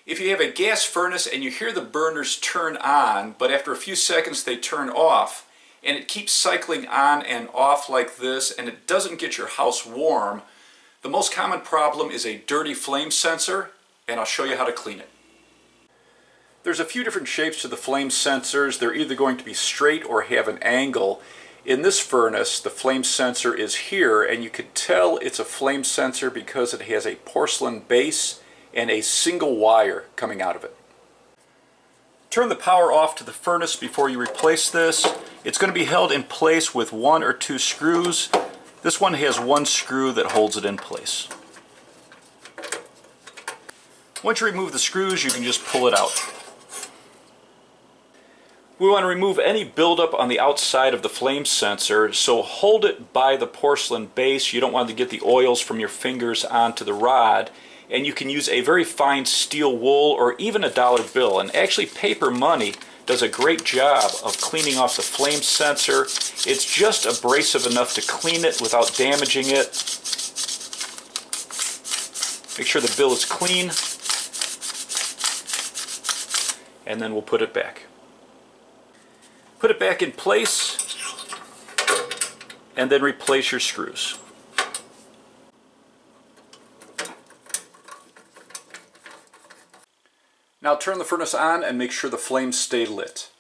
If you have a gas furnace and you hear the burners turn on, but after a few seconds they turn off, and it keeps cycling on and off like this, and it doesn't get your house warm, the most common problem is a dirty flame sensor, and I'll show you how to clean it. There's a few different shapes to the flame sensors. They're either going to be straight or have an angle. In this furnace, the flame sensor is here, and you can tell it's a flame sensor because it has a porcelain base and a single wire coming out of it. Turn the power off to the furnace before you replace this. It's going to be held in place with 1 or 2 screws. This one has 1 screw that holds it in place. Once you remove the screws, you can just pull it out. We want to remove any buildup on the outside of the flame sensor, so hold it by the porcelain base. You don't want to get the oils from your fingers onto the rod. And you can use a very fine steel wool or even a dollar bill. And actually paper money does a great job of cleaning off the flame sensor. It's just abrasive enough to clean it without damaging it. Make sure the bill is clean. And then we'll put it back. Put it back in place and then replace your screws. Now turn the furnace on and make sure the flames stay lit.